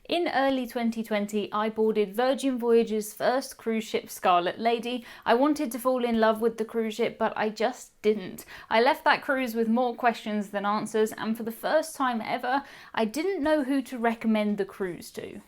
In early 2020, I boarded Virgin Voyages' first cruise ship, Scarlet Lady. I wanted to fall in love with the cruise ship, but I just didn't. I left that cruise with more questions than answers, and for the first time ever, I didn't know who to recommend the cruise to.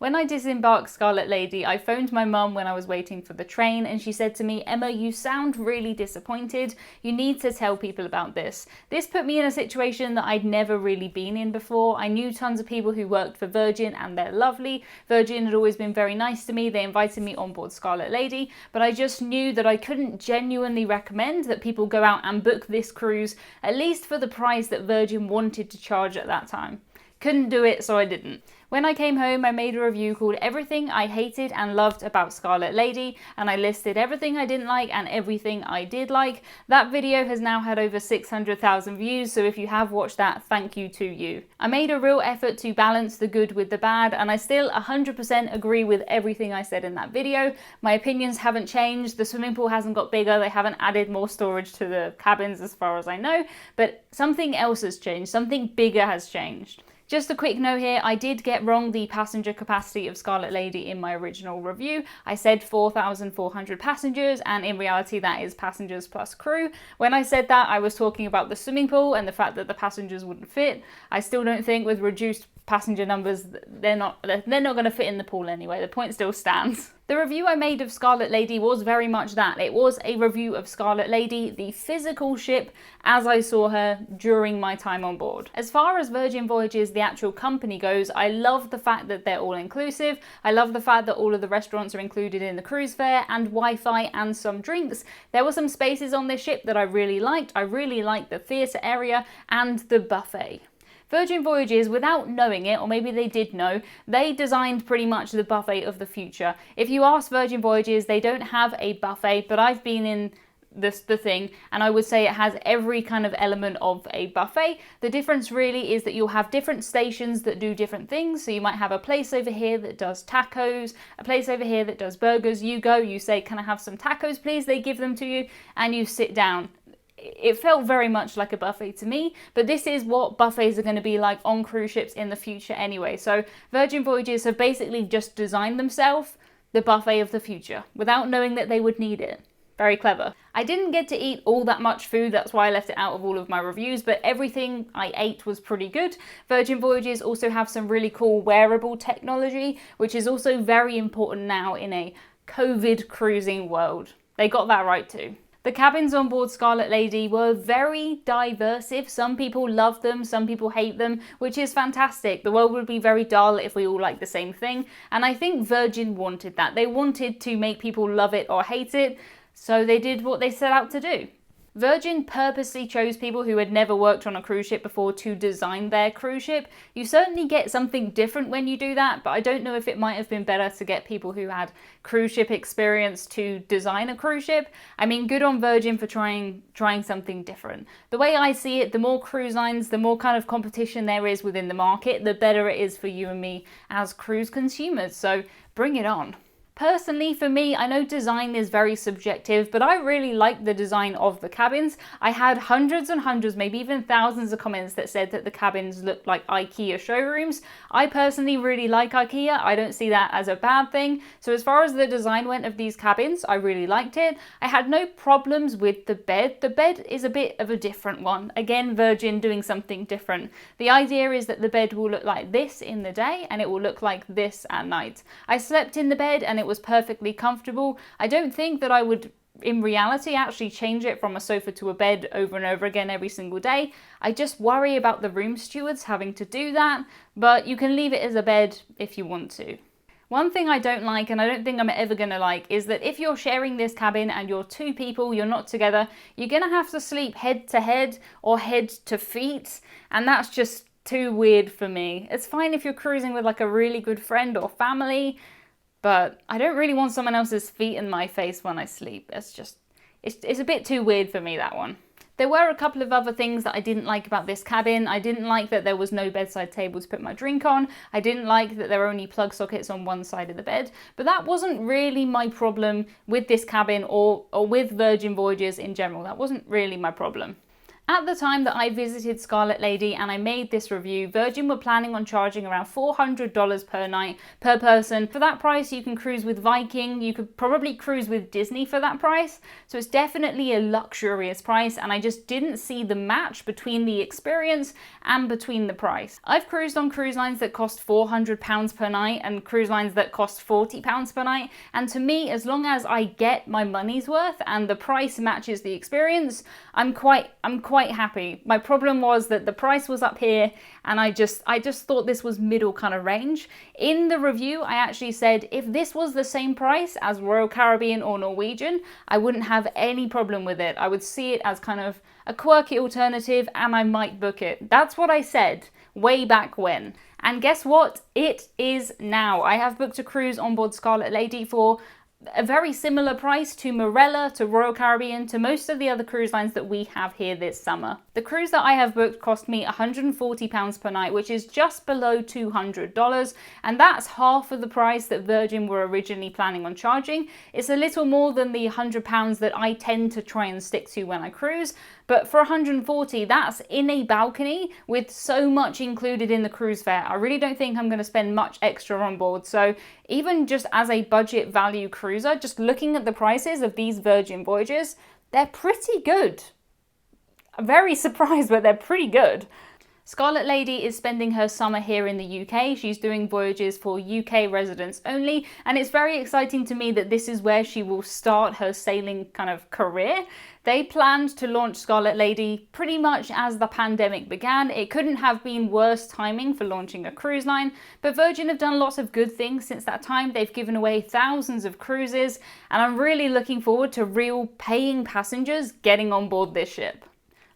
When I disembarked Scarlet Lady, I phoned my mum when I was waiting for the train, and she said to me, "Emma, you sound really disappointed. You need to tell people about this." This put me in a situation that I'd never really been in before. I knew tons of people who worked for Virgin, and they're lovely. Virgin had always been very nice to me. They invited me on board Scarlet Lady, but I just knew that I couldn't genuinely recommend that people go out and book this cruise, at least for the price that Virgin wanted to charge at that time. Couldn't do it, so I didn't. When I came home, I made a review called Everything I Hated and Loved About Scarlet Lady, and I listed everything I didn't like and everything I did like. That video has now had over 600,000 views, so if you have watched that, thank you to you. I made a real effort to balance the good with the bad, and I still 100% agree with everything I said in that video. My opinions haven't changed. The swimming pool hasn't got bigger. They haven't added more storage to the cabins as far as I know, but something else has changed. Something bigger has changed. Just a quick note here, I did get wrong the passenger capacity of Scarlet Lady in my original review. I said 4,400 passengers, and in reality that is passengers plus crew. When I said that, I was talking about the swimming pool and the fact that the passengers wouldn't fit. I still don't think with reduced passenger numbers, they're not going to fit in the pool anyway. The point still stands. The review I made of Scarlet Lady was very much that. It was a review of Scarlet Lady, the physical ship, as I saw her during my time on board. As far as Virgin Voyages, the actual company, goes, I love the fact that they're all inclusive. I love the fact that all of the restaurants are included in the cruise fare, and Wi-Fi and some drinks. There were some spaces on this ship that I really liked. I really liked the theatre area and the buffet. Virgin Voyages, without knowing it, or maybe they did know, they designed pretty much the buffet of the future. If you ask Virgin Voyages, they don't have a buffet, but I've been in the thing, and I would say it has every kind of element of a buffet. The difference really is that you'll have different stations that do different things. So you might have a place over here that does tacos, a place over here that does burgers. You go, you say, "Can I have some tacos, please?" They give them to you, and you sit down. It felt very much like a buffet to me, but this is what buffets are going to be like on cruise ships in the future anyway. So Virgin Voyages have basically just designed themselves the buffet of the future without knowing that they would need it. Very clever. I didn't get to eat all that much food, that's why I left it out of all of my reviews, but everything I ate was pretty good. Virgin Voyages also have some really cool wearable technology, which is also very important now in a COVID cruising world. They got that right too. The cabins on board Scarlet Lady were very diverse. Some people love them, some people hate them, which is fantastic. The world would be very dull if we all liked the same thing, and I think Virgin wanted that. They wanted to make people love it or hate it, so they did what they set out to do. Virgin purposely chose people who had never worked on a cruise ship before to design their cruise ship. You certainly get something different when you do that, but I don't know if it might have been better to get people who had cruise ship experience to design a cruise ship. I mean, good on Virgin for trying something different. The way I see it, the more cruise lines, the more kind of competition there is within the market, the better it is for you and me as cruise consumers. So bring it on. Personally, for me, I know design is very subjective, but I really like the design of the cabins. I had hundreds and hundreds, maybe even thousands of comments that said that the cabins looked like IKEA showrooms. I personally really like IKEA. I don't see that as a bad thing. So as far as the design went of these cabins, I really liked it. I had no problems with the bed. The bed is a bit of a different one. Again, Virgin doing something different. The idea is that the bed will look like this in the day and it will look like this at night. I slept in the bed and it was perfectly comfortable. I don't think that I would in reality actually change it from a sofa to a bed over and over again every single day. I just worry about the room stewards having to do that, but you can leave it as a bed if you want to. One thing I don't like, and I don't think I'm ever going to like, is that if you're sharing this cabin and you're two people, you're not together, you're going to have to sleep head to head or head to feet, and that's just too weird for me. It's fine if you're cruising with like a really good friend or family, but I don't really want someone else's feet in my face when I sleep. It's a bit too weird for me, that one. There were a couple of other things that I didn't like about this cabin. I didn't like that there was no bedside table to put my drink on. I didn't like that there were only plug sockets on one side of the bed. But that wasn't really my problem with this cabin or with Virgin Voyages in general. That wasn't really my problem. At the time that I visited Scarlet Lady and I made this review, Virgin were planning on charging around $400 per night per person. For that price, you can cruise with Viking, you could probably cruise with Disney for that price. So it's definitely a luxurious price, and I just didn't see the match between the experience and between the price. I've cruised on cruise lines that cost £400 per night and cruise lines that cost £40 per night. And to me, as long as I get my money's worth and the price matches the experience, I'm quite happy. My problem was that the price was up here and I just thought this was middle kind of range. In the review, I actually said if this was the same price as Royal Caribbean or Norwegian, I wouldn't have any problem with it. I would see it as kind of a quirky alternative and I might book it. That's what I said way back when. And guess what? It is now. I have booked a cruise on board Scarlet Lady for a very similar price to Marella, to Royal Caribbean, to most of the other cruise lines that we have here this summer. The cruise that I have booked cost me £140 per night, which is just below $200, and that's half of the price that Virgin were originally planning on charging. It's a little more than the £100 that I tend to try and stick to when I cruise, but for $140, that's in a balcony with so much included in the cruise fare. I really don't think I'm going to spend much extra on board. So even just as a budget value cruiser, just looking at the prices of these Virgin Voyages, they're pretty good. I'm very surprised, but they're pretty good. Scarlet Lady is spending her summer here in the UK. She's doing voyages for UK residents only, and it's very exciting to me that this is where she will start her sailing kind of career. They planned to launch Scarlet Lady pretty much as the pandemic began. It couldn't have been worse timing for launching a cruise line, but Virgin have done lots of good things since that time. They've given away thousands of cruises, and I'm really looking forward to real paying passengers getting on board this ship.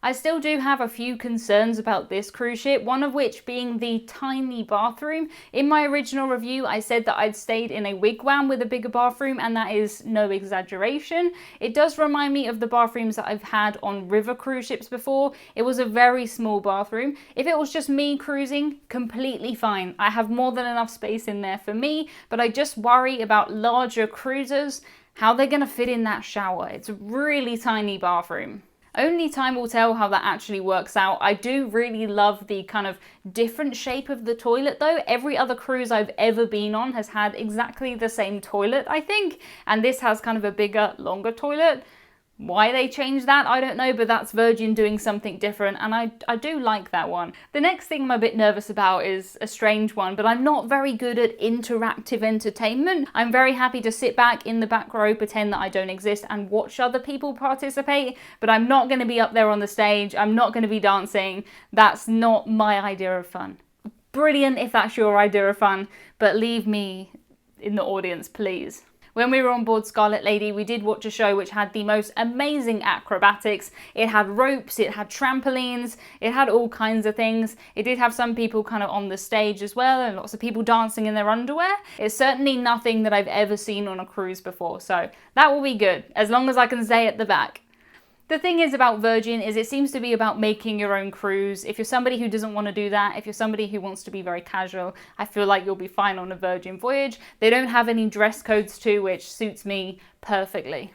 I still do have a few concerns about this cruise ship, one of which being the tiny bathroom. In my original review, I said that I'd stayed in a wigwam with a bigger bathroom, and that is no exaggeration. It does remind me of the bathrooms that I've had on river cruise ships before. It was a very small bathroom. If it was just me cruising, completely fine. I have more than enough space in there for me, but I just worry about larger cruisers, how they're gonna fit in that shower. It's a really tiny bathroom. Only time will tell how that actually works out. I do really love the kind of different shape of the toilet though. Every other cruise I've ever been on has had exactly the same toilet, I think, and this has kind of a bigger, longer toilet. Why they changed that, I don't know, but that's Virgin doing something different, and I do like that one. The next thing I'm a bit nervous about is a strange one, but I'm not very good at interactive entertainment. I'm very happy to sit back in the back row, pretend that I don't exist, and watch other people participate, but I'm not going to be up there on the stage. I'm not going to be dancing. That's not my idea of fun. Brilliant if that's your idea of fun, but leave me in the audience, please. When we were on board Scarlet Lady, we did watch a show which had the most amazing acrobatics. It had ropes, it had trampolines, it had all kinds of things. It did have some people kind of on the stage as well, and lots of people dancing in their underwear. It's certainly nothing that I've ever seen on a cruise before, so that will be good, as long as I can stay at the back. The thing is about Virgin is it seems to be about making your own cruise. If you're somebody who doesn't want to do that, if you're somebody who wants to be very casual, I feel like you'll be fine on a Virgin voyage. They don't have any dress codes too, which suits me perfectly.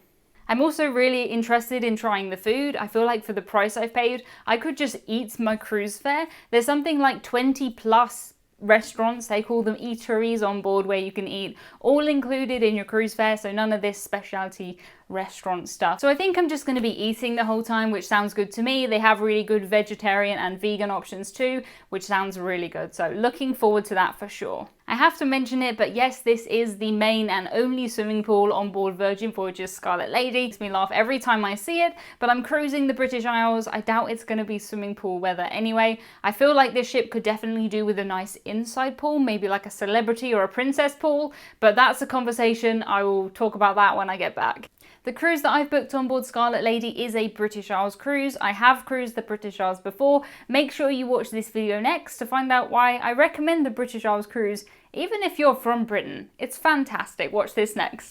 I'm also really interested in trying the food. I feel like for the price I've paid, I could just eat my cruise fare. There's something like 20 plus restaurants, they call them eateries on board, where you can eat all included in your cruise fare, so none of this specialty restaurant stuff. So I think I'm just going to be eating the whole time, which sounds good to me. They have really good vegetarian and vegan options too, which sounds really good. So looking forward to that for sure. I have to mention it, but yes, this is the main and only swimming pool on board Virgin Voyages Scarlet Lady. It makes me laugh every time I see it, but I'm cruising the British Isles. I doubt it's going to be swimming pool weather anyway. I feel like this ship could definitely do with a nice inside pool, maybe like a celebrity or a princess pool, but that's a conversation. I will talk about that when I get back. The cruise that I've booked on board Scarlet Lady is a British Isles cruise. I have cruised the British Isles before. Make sure you watch this video next to find out why I recommend the British Isles cruise, even if you're from Britain. It's fantastic. Watch this next.